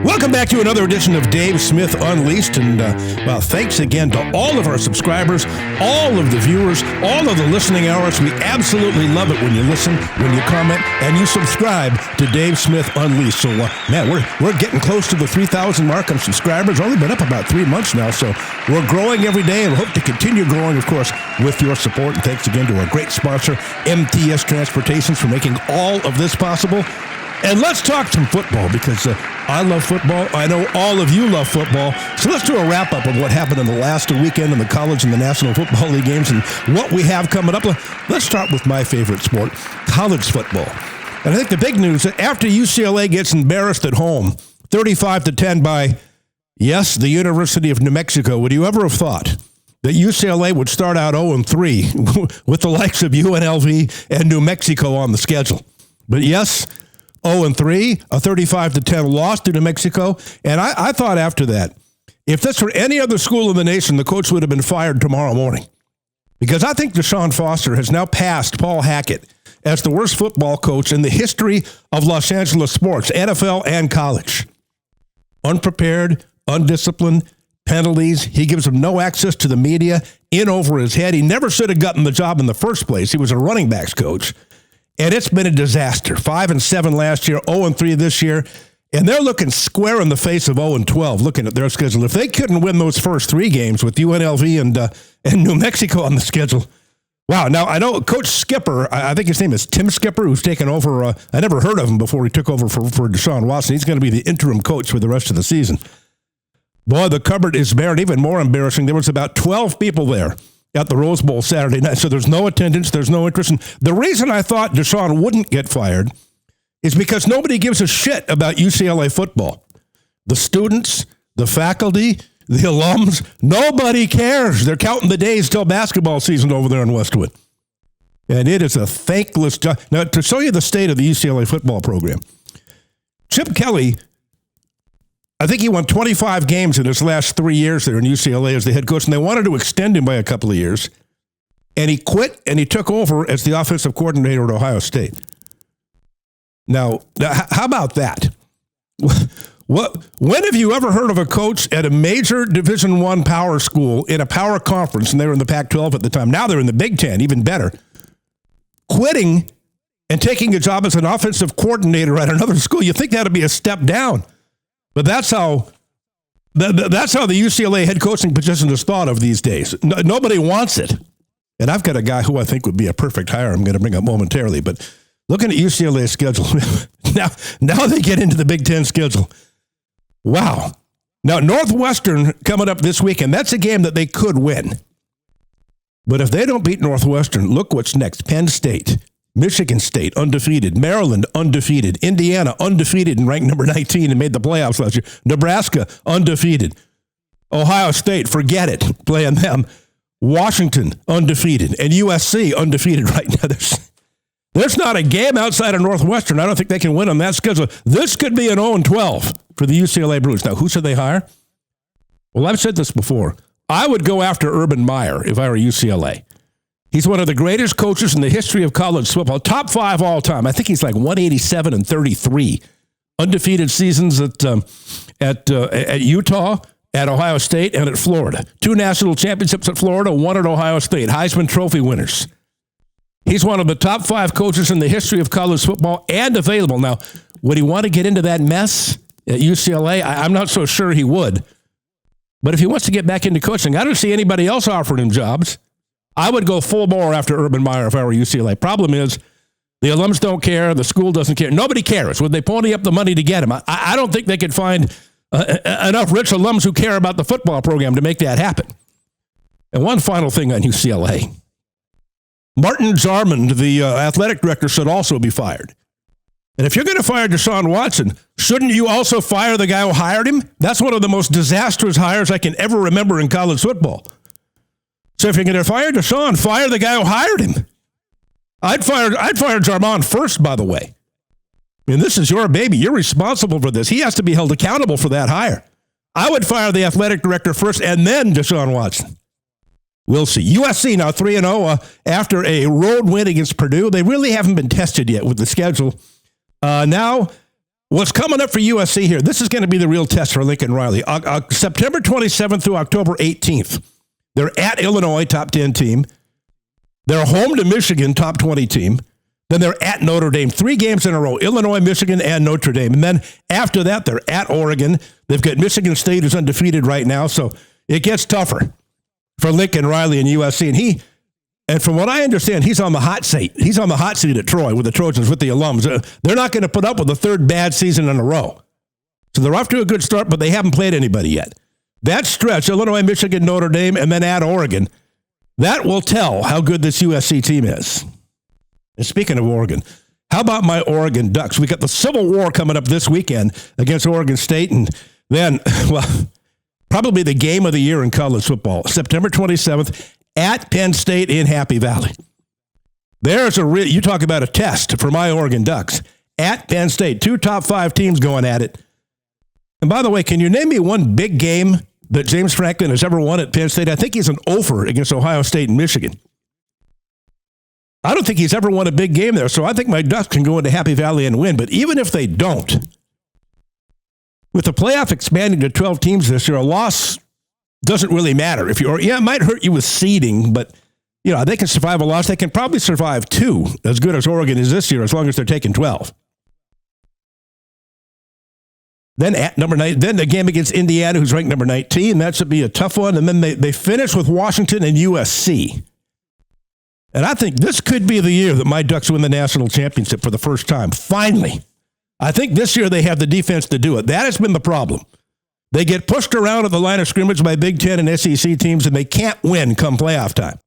Welcome back to another edition of Dave Smith Unleashed, and thanks again to all of our subscribers, all of the viewers, all of the listening hours. We absolutely love it when you listen, when you comment, and you subscribe to Dave Smith Unleashed. So, man, we're getting close to the 3,000 mark on subscribers. Only been up about 3 months now, so we're growing every day, and we hope to continue growing, of course, with your support. And thanks again to our great sponsor, MTS Transportations, for making all of this possible. And let's talk some football, because I love football. I know all of you love football. So let's do a wrap-up of what happened in the last weekend in the college and the National Football League games and what we have coming up. Let's start with my favorite sport, college football. And I think the big news, after UCLA gets embarrassed at home, 35-10 by, yes, the University of New Mexico, would you ever have thought that UCLA would start out 0-3 with the likes of UNLV and New Mexico on the schedule? But yes, 0-3, a 35-10 loss to New Mexico. And I thought after that, if this were any other school in the nation, the coach would have been fired tomorrow morning. Because I think Deshaun Foster has now passed Paul Hackett as the worst football coach in the history of Los Angeles sports, NFL and college. Unprepared, undisciplined, penalties. He gives him no access to the media, in over his head. He never should have gotten the job in the first place. He was a running backs coach. And it's been a disaster. 5-7 last year, 0-3 this year. And they're looking square in the face of 0-12, looking at their schedule. If they couldn't win those first 3 games with UNLV and New Mexico on the schedule, wow. Now, I know Coach Skipper, I think his name is Tim Skipper, who's taken over. I never heard of him before he took over for Deshaun Watson. He's going to be the interim coach for the rest of the season. Boy, the cupboard is bare. And even more embarrassing, there was about 12 people there at the Rose Bowl Saturday night. So there's no attendance, there's no interest. And the reason I thought Deshaun wouldn't get fired is because nobody gives a shit about UCLA football. The students, the faculty, the alums, nobody cares. They're counting the days till basketball season over there in Westwood. And it is a thankless job. Now, to show you the state of the UCLA football program, Chip Kelly, I think he won 25 games in his last 3 years there in UCLA as the head coach, and they wanted to extend him by a couple of years. And he quit, and he took over as the offensive coordinator at Ohio State. Now how about that? When have you ever heard of a coach at a major Division I power school in a power conference, and they were in the Pac-12 at the time, now they're in the Big Ten, even better, quitting and taking a job as an offensive coordinator at another school? You think that would be a step down. But that's how the UCLA head coaching position is thought of these days. Nobody wants it. And I've got a guy who I think would be a perfect hire I'm going to bring up momentarily. But looking at UCLA's schedule, now they get into the Big Ten schedule. Wow. Now, Northwestern coming up this weekend, that's a game that they could win. But if they don't beat Northwestern, look what's next. Penn State, Michigan State, undefeated. Maryland, undefeated. Indiana, undefeated and ranked number 19 and made the playoffs last year. Nebraska, undefeated. Ohio State, forget it, playing them. Washington, undefeated. And USC, undefeated right now. There's not a game outside of Northwestern. I don't think they can win on that schedule. This could be an 0-12 for the UCLA Bruins. Now, who should they hire? Well, I've said this before. I would go after Urban Meyer if I were UCLA. He's one of the greatest coaches in the history of college football. Top 5 all time. I think he's like 187-33. Undefeated seasons at Utah, at Ohio State, and at Florida. 2 national championships at Florida, 1 at Ohio State. Heisman Trophy winners. He's one of the top 5 coaches in the history of college football and available. Now, would he want to get into that mess at UCLA? I'm not so sure he would. But if he wants to get back into coaching, I don't see anybody else offering him jobs. I would go full bore after Urban Meyer if I were UCLA. Problem is, the alums don't care. The school doesn't care. Nobody cares. Would they pony up the money to get him? I don't think they could find enough rich alums who care about the football program to make that happen. And one final thing on UCLA. Martin Jarmond, the athletic director, should also be fired. And if you're going to fire Deshaun Watson, shouldn't you also fire the guy who hired him? That's one of the most disastrous hires I can ever remember in college football. So if you're going to fire Deshaun, fire the guy who hired him. I'd fire Jarmond first, by the way. I mean, this is your baby. You're responsible for this. He has to be held accountable for that hire. I would fire the athletic director first and then Deshaun Watson. We'll see. USC now 3-0 after a road win against Purdue. They really haven't been tested yet with the schedule. Now What's coming up for USC here? This is going to be the real test for Lincoln Riley. September 27th through October 18th. They're at Illinois, top 10 team. They're home to Michigan, top 20 team. Then they're at Notre Dame. 3 games in a row, Illinois, Michigan, and Notre Dame. And then after that, they're at Oregon. They've got Michigan State, who's undefeated right now. So it gets tougher for Lincoln Riley and USC. And from what I understand, he's on the hot seat. He's on the hot seat at Troy with the Trojans, with the alums. They're not going to put up with a third bad season in a row. So they're off to a good start, but they haven't played anybody yet. That stretch, Illinois, Michigan, Notre Dame, and then at Oregon, that will tell how good this USC team is. And speaking of Oregon, how about my Oregon Ducks? We got the Civil War coming up this weekend against Oregon State. And then, well, probably the game of the year in college football, September 27th at Penn State in Happy Valley. There's you talk about a test for my Oregon Ducks. At Penn State, 2 top 5 teams going at it. And by the way, can you name me one big game that James Franklin has ever won at Penn State? I think he's an 0-for against Ohio State and Michigan. I don't think he's ever won a big game there, so I think my Ducks can go into Happy Valley and win. But even if they don't, with the playoff expanding to 12 teams this year, a loss doesn't really matter. It might hurt you with seeding, but they can survive a loss. They can probably survive 2, as good as Oregon is this year, as long as they're taking 12. Then at number 9, then the game against Indiana, who's ranked number 19. That should be a tough one. And then they finish with Washington and USC. And I think this could be the year that my Ducks win the national championship for the first time. Finally. I think this year they have the defense to do it. That has been the problem. They get pushed around at the line of scrimmage by Big Ten and SEC teams, and they can't win come playoff time.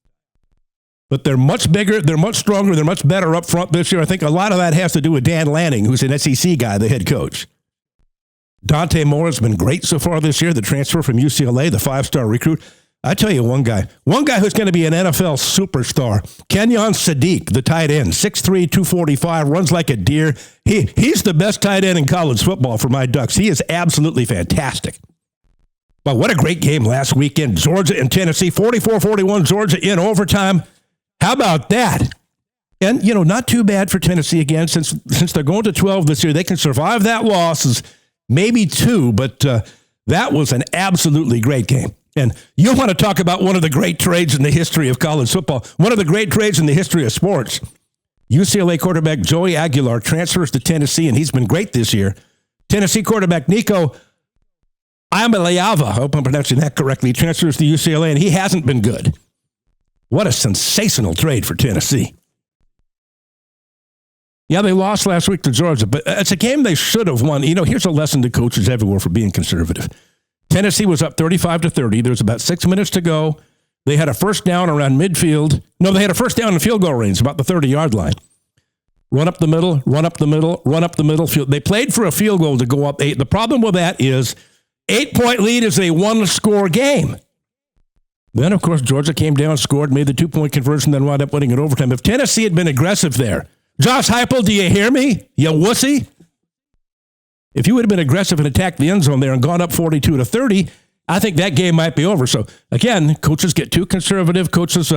But they're much bigger, they're much stronger, they're much better up front this year. I think a lot of that has to do with Dan Lanning, who's an SEC guy, the head coach. Dante Moore has been great so far this year, the transfer from UCLA, the 5-star recruit. I tell you one guy who's going to be an NFL superstar, Kenyon Sadiq, the tight end, 6'3", 245, runs like a deer. He's the best tight end in college football for my Ducks. He is absolutely fantastic. But what a great game last weekend. Georgia and Tennessee, 44-41, Georgia in overtime. How about that? And, not too bad for Tennessee again, since they're going to 12 this year. They can survive that loss, maybe 2, but that was an absolutely great game. And you want to talk about one of the great trades in the history of college football, one of the great trades in the history of sports. UCLA quarterback Joey Aguilar transfers to Tennessee, and he's been great this year. Tennessee quarterback Nico Iamaleava, I hope I'm pronouncing that correctly, transfers to UCLA, and he hasn't been good. What a sensational trade for Tennessee. Yeah, they lost last week to Georgia, but it's a game they should have won. Here's a lesson to coaches everywhere for being conservative. Tennessee was up 35-30. There was about 6 minutes to go. They had a first down around midfield. No, they had a first down in field goal range, about the 30-yard line. Run up the middle, run up the middle, run up the middle. They played for a field goal to go up 8. The problem with that is 8-point lead is a 1-score game. Then, of course, Georgia came down, scored, made the 2-point conversion, then wound up winning in overtime. If Tennessee had been aggressive there, Josh Heupel, do you hear me? You wussy? If you would have been aggressive and attacked the end zone there and gone up 42-30, I think that game might be over. So, again, coaches get too conservative. Coaches,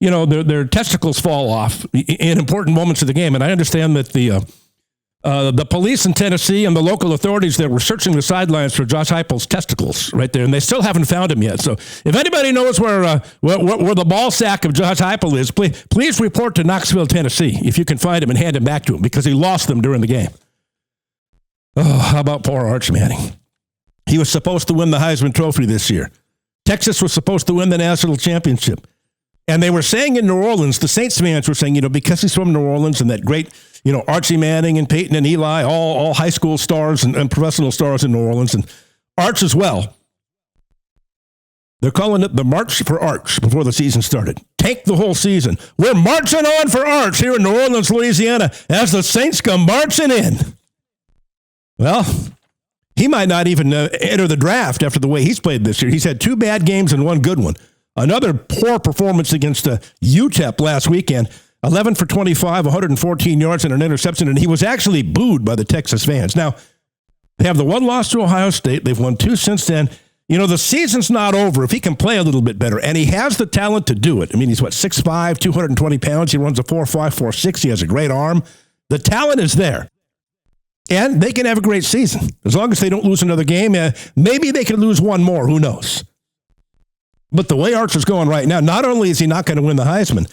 their testicles fall off in important moments of the game. And I understand that the police in Tennessee and the local authorities there were searching the sidelines for Josh Heupel's testicles right there, and they still haven't found him yet. So if anybody knows where the ball sack of Josh Heupel is, please report to Knoxville, Tennessee, if you can find him and hand him back to him, because he lost them during the game. Oh, how about poor Arch Manning? He was supposed to win the Heisman Trophy this year. Texas was supposed to win the national championship. And they were saying in New Orleans, the Saints fans were saying, because he's from New Orleans and that great, Archie Manning and Peyton and Eli, all high school stars and professional stars in New Orleans, and Arch as well. They're calling it the March for Arch before the season started. Tank the whole season. We're marching on for Arch here in New Orleans, Louisiana, as the Saints come marching in. Well, he might not even enter the draft after the way he's played this year. He's had 2 bad games and 1 good one. Another poor performance against UTEP last weekend. 11 for 25, 114 yards and an interception, and he was actually booed by the Texas fans. Now, they have the 1 loss to Ohio State. They've won 2 since then. The season's not over if he can play a little bit better, and he has the talent to do it. I mean, he's 6'5", 220 pounds. He runs a 4.5, 4.6. He has a great arm. The talent is there. And they can have a great season. As long as they don't lose another game, maybe they can lose one more. Who knows? But the way Archer's going right now, not only is he not going to win the Heisman,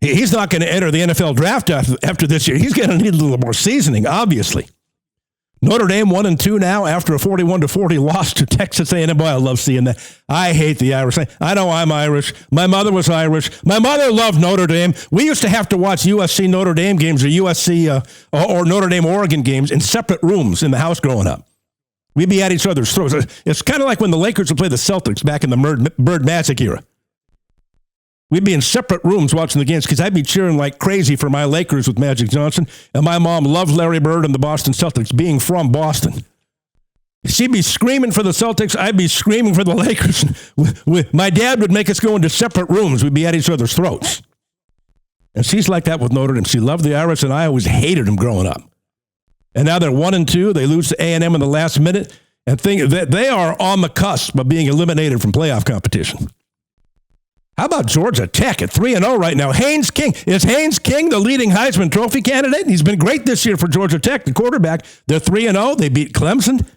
he's not going to enter the NFL draft after this year. He's going to need a little more seasoning, obviously. Notre Dame 1-2 now after a 41-40 loss to Texas A&M. Boy, I love seeing that. I hate the Irish. I know I'm Irish. My mother was Irish. My mother loved Notre Dame. We used to have to watch USC Notre Dame games or USC or Notre Dame Oregon games in separate rooms in the house growing up. We'd be at each other's throats. It's kind of like when the Lakers would play the Celtics back in the Bird Magic era. We'd be in separate rooms watching the games because I'd be cheering like crazy for my Lakers with Magic Johnson, and my mom loved Larry Bird and the Boston Celtics, being from Boston. She'd be screaming for the Celtics. I'd be screaming for the Lakers. My dad would make us go into separate rooms. We'd be at each other's throats. And she's like that with Notre Dame. She loved the Irish, and I always hated them growing up. And now they're 1-2. They lose to A&M in the last minute, and think that they are on the cusp of being eliminated from playoff competition. How about Georgia Tech at 3-0 right now? Haynes King. Is Haynes King the leading Heisman Trophy candidate? He's been great this year for Georgia Tech, the quarterback. They're 3-0. They beat Clemson.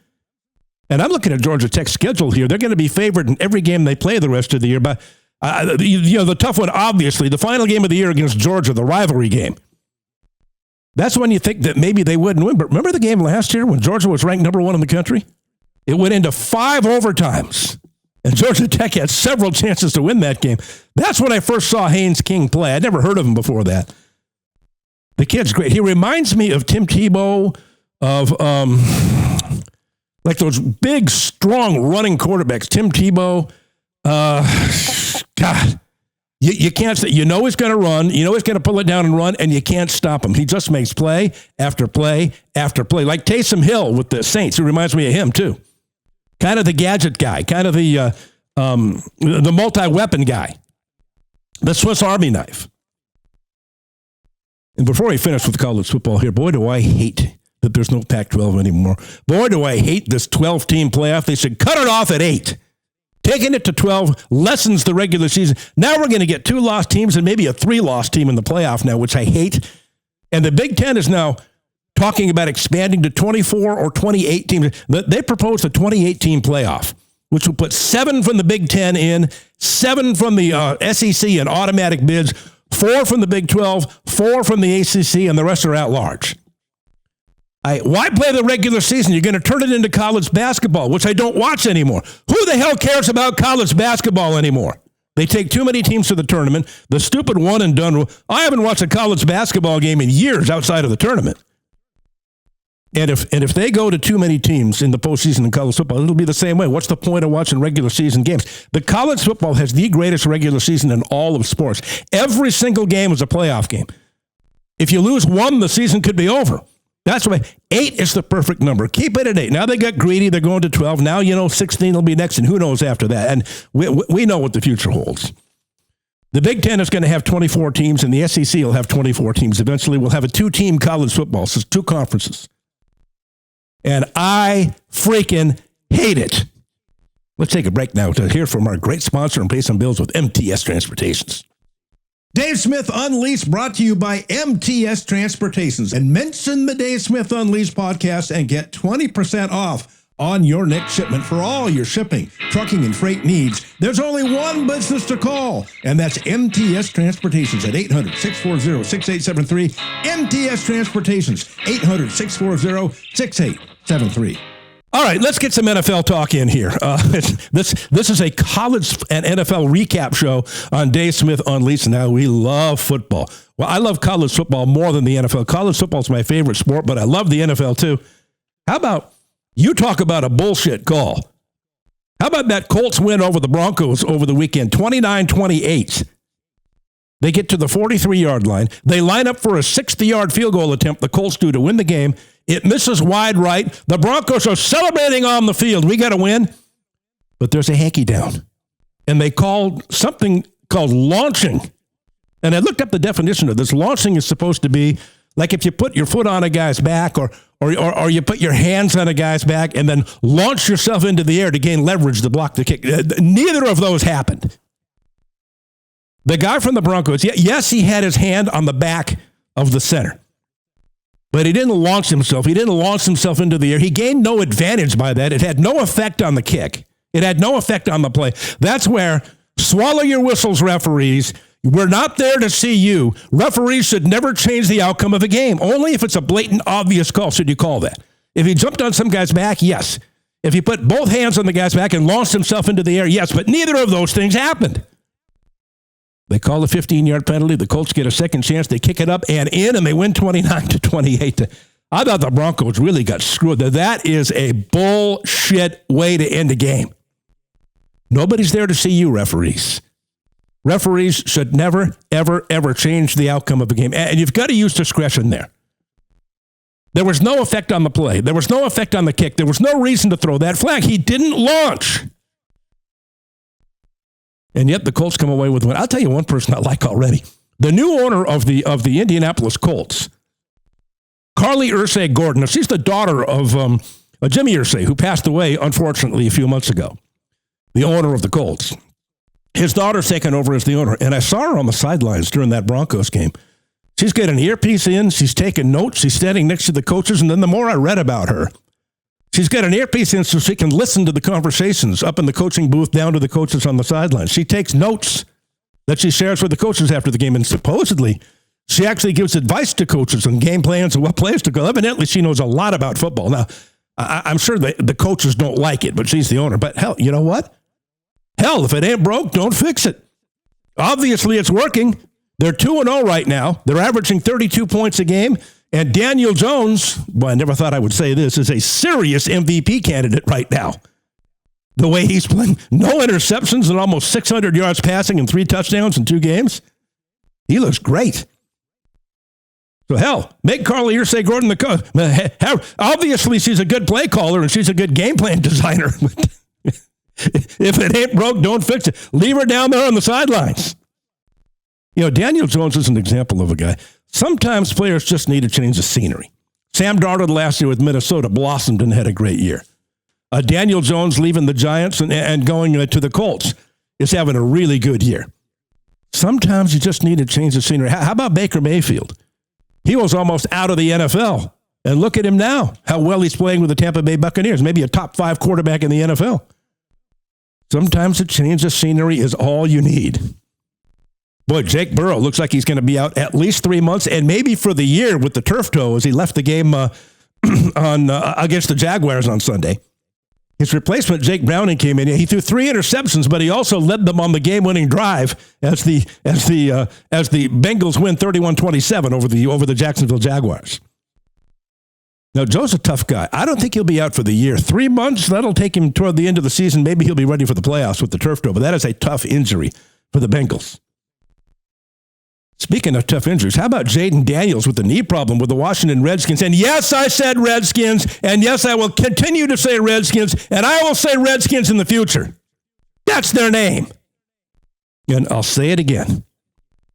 And I'm looking at Georgia Tech's schedule here. They're going to be favored in every game they play the rest of the year. But, the tough one, obviously, the final game of the year against Georgia, the rivalry game. That's when you think that maybe they wouldn't win. But remember the game last year when Georgia was ranked number 1 in the country? It went into 5 overtimes. And Georgia Tech had several chances to win that game. That's when I first saw Haynes King play. I'd never heard of him before that. The kid's great. He reminds me of Tim Tebow, of like those big, strong running quarterbacks. Tim Tebow, God, you can't say, he's going to run, he's going to pull it down and run, and you can't stop him. He just makes play after play after play. Like Taysom Hill with the Saints, who reminds me of him too. Kind of the gadget guy, kind of the multi-weapon guy, the Swiss Army knife. And before I finish with college football here, boy, do I hate that there's no Pac-12 anymore. Boy, do I hate this 12-team playoff. They should cut it off at 8. Taking it to 12 lessens the regular season. Now we're going to get 2 lost teams and maybe a 3-loss team in the playoff now, which I hate. And the Big Ten is now talking about expanding to 24 or 28 teams. They proposed a 28-team playoff, which will put 7 from the Big Ten in, 7 from the SEC in automatic bids, 4 from the Big 12, 4 from the ACC, and the rest are at large. Why play the regular season? You're going to turn it into college basketball, which I don't watch anymore. Who the hell cares about college basketball anymore? They take too many teams to the tournament. The stupid one-and-done rule. I haven't watched a college basketball game in years outside of the tournament. And if they go to too many teams in the postseason in college football, it'll be the same way. What's the point of watching regular season games? The college football has the greatest regular season in all of sports. Every single game is a playoff game. If you lose 1, the season could be over. That's why 8 is the perfect number. Keep it at 8. Now they got greedy. They're going to 12. Now, 16 will be next, and who knows after that. And we know what the future holds. The Big Ten is going to have 24 teams, and the SEC will have 24 teams. Eventually, we'll have a 2-team college football, so it's 2 conferences. And I freaking hate it. Let's take a break now to hear from our great sponsor and pay some bills with MTS Transportations. Dave Smith Unleashed, brought to you by MTS Transportations. And mention the Dave Smith Unleashed podcast and get 20% off on your next shipment for all your shipping, trucking, and freight needs. There's only one business to call, and that's MTS Transportations at 800-640-6873. MTS Transportations, 800-640-6873. All right, let's get some NFL talk in here. This is a college and NFL recap show on Dave Smith Unleashed. Now, we love football. Well, I love college football more than the NFL. College football is my favorite sport, but I love the NFL too. How about you talk about a bullshit call? How about that Colts win over the Broncos over the weekend, 29-28? They get to the 43-yard line. They line up for a 60-yard field goal attempt, the Colts do, to win the game. It misses wide right. The Broncos are celebrating on the field. We got to win. But there's a hanky down. And they called something called launching. And I looked up the definition of this. Launching is supposed to be like if you put your foot on a guy's back or you put your hands on a guy's back and then launch yourself into the air to gain leverage to block the kick. Neither of those happened. The guy from the Broncos, yes, he had his hand on the back of the center. But he didn't launch himself. He didn't launch himself into the air. He gained no advantage by that. It had no effect on the kick. It had no effect on the play. That's where, swallow your whistles, referees. We're not there to see you. Referees should never change the outcome of a game. Only if it's a blatant, obvious call should you call that. If he jumped on some guy's back, yes. If he put both hands on the guy's back and launched himself into the air, yes. But neither of those things happened. They call a 15-yard penalty. The Colts get a second chance. They kick it up and in, and they win 29-28. I thought the Broncos really got screwed. That is a bullshit way to end a game. Nobody's there to see you, referees. Referees should never, ever, ever change the outcome of a game. And you've got to use discretion there. There was no effect on the play. There was no effect on the kick. There was no reason to throw that flag. He didn't launch. And yet the Colts come away with one. I'll tell you one person I like already. The new owner of the Indianapolis Colts, Carly Ursay Gordon. Now, she's the daughter of Jimmy Ursay, who passed away, unfortunately, a few months ago. The owner of the Colts. His daughter's taken over as the owner. And I saw her on the sidelines during that Broncos game. She's got an earpiece in. She's taking notes. She's standing next to the coaches. And then the more I read about her, she's got an earpiece in so she can listen to the conversations up in the coaching booth down to the coaches on the sidelines. She takes notes that she shares with the coaches after the game. And supposedly, she actually gives advice to coaches on game plans and what plays to go. Evidently, she knows a lot about football. Now, I'm sure the coaches don't like it, but she's the owner. But hell, you know what? Hell, if it ain't broke, don't fix it. Obviously, it's working. They're 2-0 right now. They're averaging 32 points a game. And Daniel Jones, well, I never thought I would say this, is a serious MVP candidate right now. The way he's playing, no interceptions and almost 600 yards passing and 3 touchdowns in 2 games. He looks great. So hell, make Carly Ursay Gordon the coach. Obviously, she's a good play caller and she's a good game plan designer. If it ain't broke, don't fix it. Leave her down there on the sidelines. You know, Daniel Jones is an example of a guy. Sometimes players just need to change the scenery. Sam Darnold last year with Minnesota blossomed and had a great year. Daniel Jones leaving the Giants and going to the Colts is having a really good year. Sometimes you just need to change the scenery. How about Baker Mayfield? He was almost out of the NFL. And look at him now, how well he's playing with the Tampa Bay Buccaneers, maybe a top 5 quarterback in the NFL. Sometimes a change of scenery is all you need. Boy, Jake Burrow looks like he's going to be out at least 3 months and maybe for the year with the turf toe as he left the game against the Jaguars on Sunday. His replacement, Jake Browning, came in. He threw 3 interceptions, but he also led them on the game-winning drive as the Bengals win 31-27 over the Jacksonville Jaguars. Now, Joe's a tough guy. I don't think he'll be out for the year. 3 months, that'll take him toward the end of the season. Maybe he'll be ready for the playoffs with the turf toe, but that is a tough injury for the Bengals. Speaking of tough injuries, how about Jaden Daniels with the knee problem with the Washington Redskins? And yes, I said Redskins, and yes, I will continue to say Redskins, and I will say Redskins in the future. That's their name. And I'll say it again.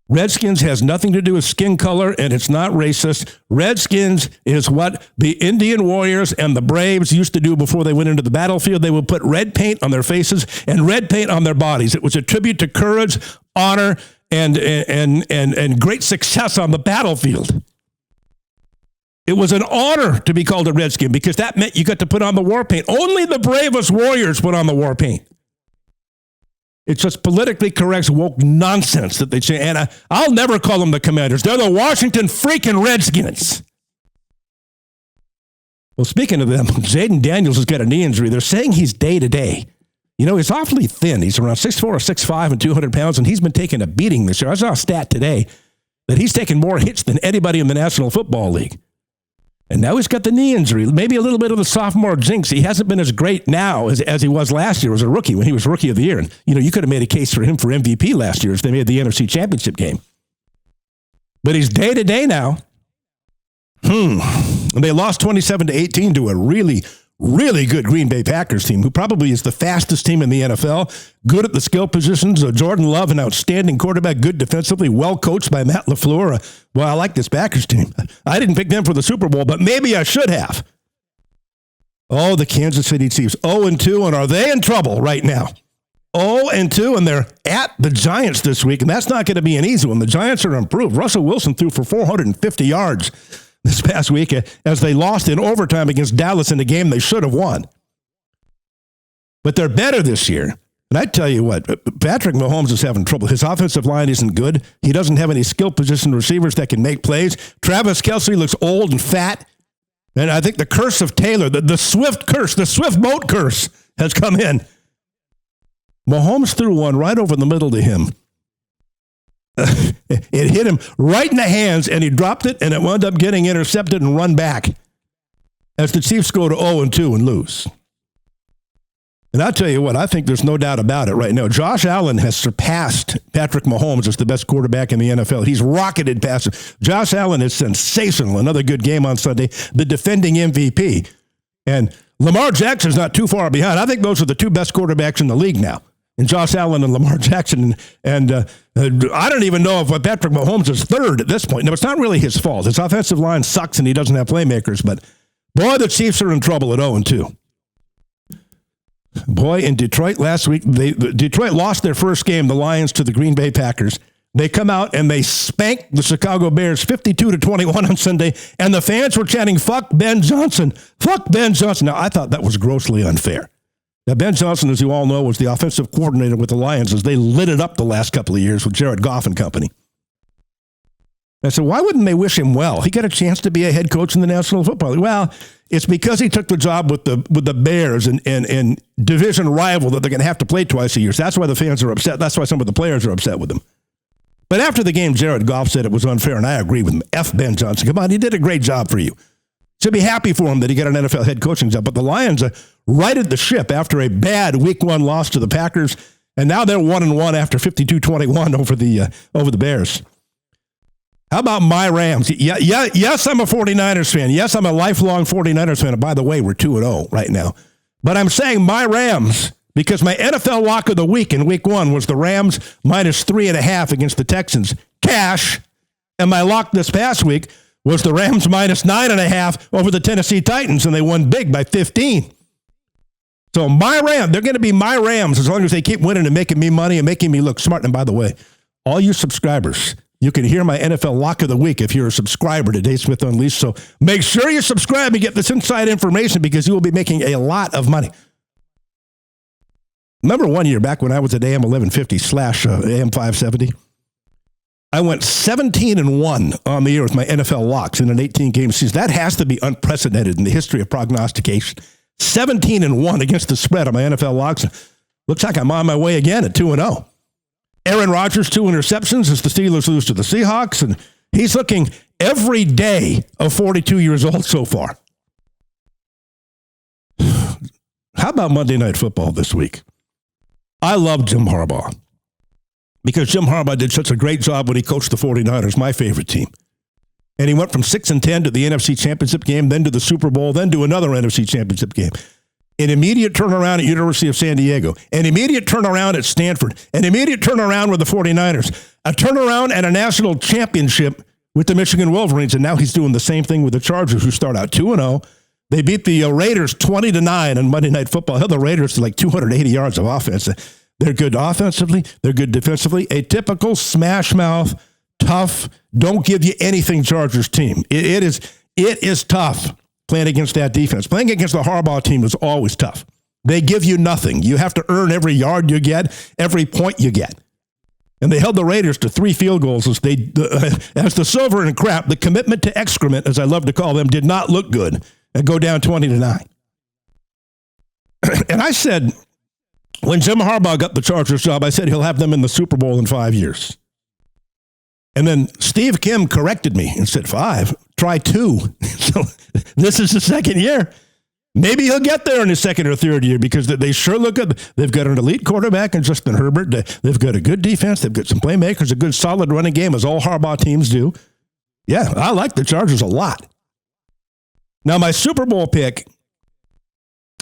Redskins has nothing to do with skin color, and it's not racist. Redskins is what the Indian Warriors and the Braves used to do before they went into the battlefield. They would put red paint on their faces and red paint on their bodies. It was a tribute to courage, honor, and great success on the battlefield. It was an honor to be called a Redskin because that meant you got to put on the war paint. Only the bravest warriors put on the war paint. It's just politically correct woke nonsense that they say. And I'll never call them the Commanders. They're the Washington freaking Redskins. Well, speaking of them, Jaden Daniels has got a knee injury. They're saying he's day-to-day. You know, he's awfully thin. He's around 6'4" or 6'5" and 200 pounds, and he's been taking a beating this year. I saw a stat today that he's taken more hits than anybody in the National Football League. And now he's got the knee injury, maybe a little bit of the sophomore jinx. He hasn't been as great now as he was last year as a rookie when he was Rookie of the Year. And, you know, you could have made a case for him for MVP last year if they made the NFC Championship game. But he's day-to-day now. And they lost 27-18 to a really, really good Green Bay Packers team, who probably is the fastest team in the NFL, good at the skill positions. Jordan Love, an outstanding quarterback, good defensively, well coached by Matt LaFleur. Well, I like this Packers team. I didn't pick them for the Super Bowl, but maybe I should have. Oh, the Kansas City Chiefs, 0-2, and are they in trouble right now? 0-2, and they're at the Giants this week, and that's not going to be an easy one. The Giants are improved. Russell Wilson threw for 450 yards this past week as they lost in overtime against Dallas in a game they should have won. But they're better this year. And I tell you what, Patrick Mahomes is having trouble. His offensive line isn't good. He doesn't have any skill position receivers that can make plays. Travis Kelce looks old and fat. And I think the curse of Taylor, the Swift curse, the Swift boat curse has come in. Mahomes threw one right over the middle to him. It hit him right in the hands, and he dropped it, and it wound up getting intercepted and run back as the Chiefs go to 0-2 and lose. And I'll tell you what, I think there's no doubt about it right now. Josh Allen has surpassed Patrick Mahomes as the best quarterback in the NFL. He's rocketed past him. Josh Allen is sensational. Another good game on Sunday. The defending MVP. And Lamar Jackson's not too far behind. I think those are the two best quarterbacks in the league now. And Josh Allen and Lamar Jackson. And I don't even know if Patrick Mahomes is third at this point. No, it's not really his fault. His offensive line sucks and he doesn't have playmakers. But, boy, the Chiefs are in trouble at 0-2. Boy, in Detroit last week, Detroit lost their first game, the Lions, to the Green Bay Packers. They come out and they spanked the Chicago Bears 52-21 on Sunday, and the fans were chanting, "Fuck Ben Johnson. Fuck Ben Johnson." Now, I thought that was grossly unfair. Now, Ben Johnson, as you all know, was the offensive coordinator with the Lions as they lit it up the last couple of years with Jared Goff and company. And so why wouldn't they wish him well? He got a chance to be a head coach in the National Football League. Well, it's because he took the job with the Bears and division rival that they're going to have to play twice a year. So that's why the fans are upset. That's why some of the players are upset with him. But after the game, Jared Goff said it was unfair, and I agree with him. F Ben Johnson. Come on, he did a great job for you. Should be happy for him that he got an NFL head coaching job. But the Lions righted the ship after a bad Week 1 loss to the Packers, and now they're 1-1 after 52-21 over the Bears. How about my Rams? Yes, I'm a 49ers fan. Yes, I'm a lifelong 49ers fan. And by the way, we're 2-0 right now. But I'm saying my Rams because my NFL lock of the week in Week 1 was the Rams minus 3.5 against the Texans. Cash. And my lock this past week was the Rams minus 9.5 over the Tennessee Titans, and they won big by 15. So my Rams, they're going to be my Rams as long as they keep winning and making me money and making me look smart. And by the way, all you subscribers, you can hear my NFL lock of the week if you're a subscriber to Dave Smith Unleashed. So make sure you subscribe and get this inside information because you will be making a lot of money. Remember one year back when I was at AM 1150 / AM 570? I went 17-1 on the year with my NFL locks in an 18-game season. That has to be unprecedented in the history of prognostication. 17-1 against the spread on my NFL locks. Looks like I'm on my way again at 2-0. Aaron Rodgers, 2 interceptions as the Steelers lose to the Seahawks, and he's looking every day of 42 years old so far. How about Monday Night Football this week? I love Jim Harbaugh because Jim Harbaugh did such a great job when he coached the 49ers, my favorite team. And he went from 6-10 to the NFC Championship game, then to the Super Bowl, then to another NFC Championship game. An immediate turnaround at University of San Diego. An immediate turnaround at Stanford. An immediate turnaround with the 49ers. A turnaround and a national championship with the Michigan Wolverines. And now he's doing the same thing with the Chargers, who start out 2-0. They beat the Raiders 20-9 on Monday Night Football. Held the Raiders to like 280 yards of offense. They're good offensively. They're good defensively. A typical smash mouth, tough, don't give you anything Chargers team. It is tough playing against that defense. Playing against the Harbaugh team is always tough. They give you nothing. You have to earn every yard you get, every point you get. And they held the Raiders to 3 field goals as as the silver and crap, the commitment to excrement, as I love to call them, did not look good and go down 20-9. And I said, when Jim Harbaugh got the Chargers job, I said he'll have them in the Super Bowl in 5 years. And then Steve Kim corrected me and said, 5? Try 2. So this is the second year. Maybe he'll get there in his second or third year because they sure look good. They've got an elite quarterback in Justin Herbert. They've got a good defense. They've got some playmakers, a good solid running game, as all Harbaugh teams do. Yeah, I like the Chargers a lot. Now, my Super Bowl pick,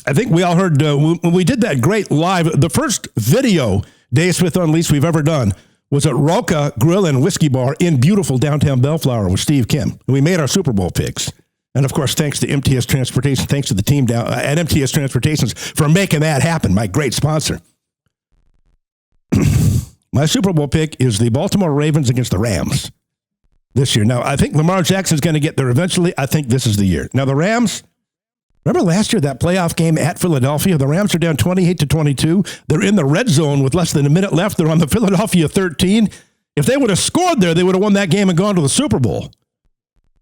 I think we all heard when we did that great live, the first video Dave Smith Unleashed we've ever done was at Roca Grill and Whiskey Bar in beautiful downtown Bellflower with Steve Kim. And we made our Super Bowl picks. And, of course, thanks to MTS Transportation, thanks to the team down at MTS Transportations for making that happen, my great sponsor. My Super Bowl pick is the Baltimore Ravens against the Rams. this year. Now, I think Lamar Jackson's going to get there eventually. I think this is the year. Now, the Rams, remember last year, that playoff game at Philadelphia? The Rams are down 28-22. They're in the red zone with less than a minute left. They're on the Philadelphia 13. If they would have scored there, they would have won that game and gone to the Super Bowl.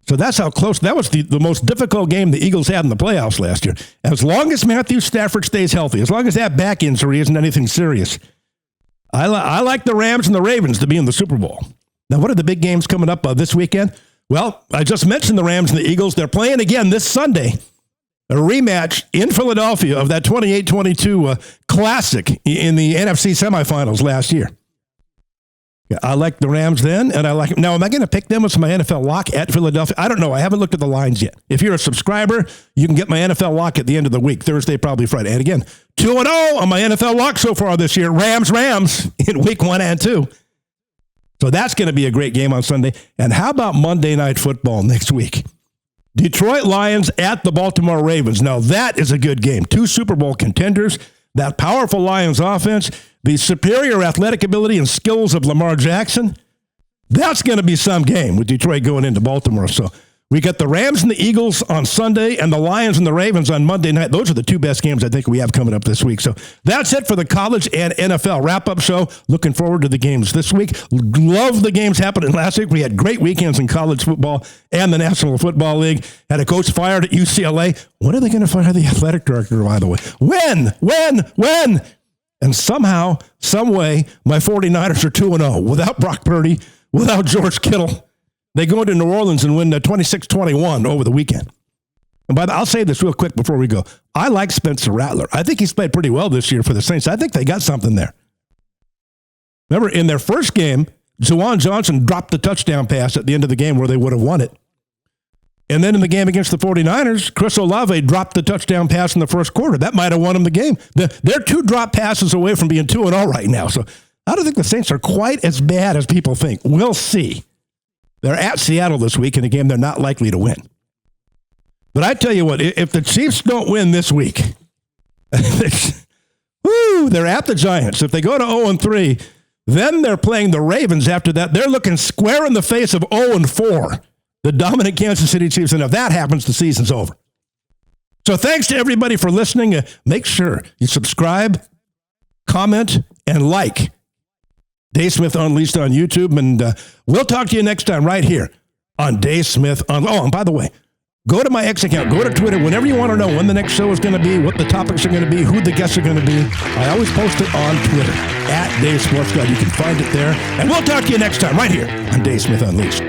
So that's how close. That was the most difficult game the Eagles had in the playoffs last year. As long as Matthew Stafford stays healthy, as long as that back injury isn't anything serious, I like the Rams and the Ravens to be in the Super Bowl. Now, what are the big games coming up this weekend? Well, I just mentioned the Rams and the Eagles. They're playing again this Sunday. A rematch in Philadelphia of that 28-22 classic in the NFC semifinals last year. Yeah, I like the Rams then, and I like them. Now, am I going to pick them as my NFL lock at Philadelphia? I don't know. I haven't looked at the lines yet. If you're a subscriber, you can get my NFL lock at the end of the week, Thursday, probably Friday. And again, 2-0 on my NFL lock so far this year. Rams in week 1 and 2. So that's going to be a great game on Sunday. And how about Monday Night Football next week? Detroit Lions at the Baltimore Ravens. Now, that is a good game. 2 Super Bowl contenders, that powerful Lions offense, the superior athletic ability and skills of Lamar Jackson. That's going to be some game with Detroit going into Baltimore. So we got the Rams and the Eagles on Sunday and the Lions and the Ravens on Monday night. Those are the 2 best games I think we have coming up this week. So that's it for the college and NFL wrap-up show. Looking forward to the games this week. Love the games happening last week. We had great weekends in college football and the National Football League. Had a coach fired at UCLA. When are they going to fire the athletic director, by the way? When? And somehow, some way, my 49ers are 2-0 without Brock Purdy, without George Kittle. They go into New Orleans and win 26-21 over the weekend. And I'll say this real quick before we go. I like Spencer Rattler. I think he's played pretty well this year for the Saints. I think they got something there. Remember, in their first game, Juwan Johnson dropped the touchdown pass at the end of the game where they would have won it. And then in the game against the 49ers, Chris Olave dropped the touchdown pass in the first quarter. That might have won them the game. They're 2 drop passes away from being 2-0 right now. So I don't think the Saints are quite as bad as people think. We'll see. They're at Seattle this week in a game they're not likely to win. But I tell you what, if the Chiefs don't win this week, they're at the Giants. If they go to 0-3, then they're playing the Ravens after that. They're looking square in the face of 0-4. The dominant Kansas City Chiefs, and if that happens, the season's over. So thanks to everybody for listening. Make sure you subscribe, comment, and like Dave Smith Unleashed on YouTube, and we'll talk to you next time right here on Dave Smith Unleashed. Oh, and by the way, go to my X account, go to Twitter, whenever you want to know when the next show is going to be, what the topics are going to be, who the guests are going to be. I always post it on Twitter, at Dave Sports God. You can find it there, and we'll talk to you next time right here on Dave Smith Unleashed.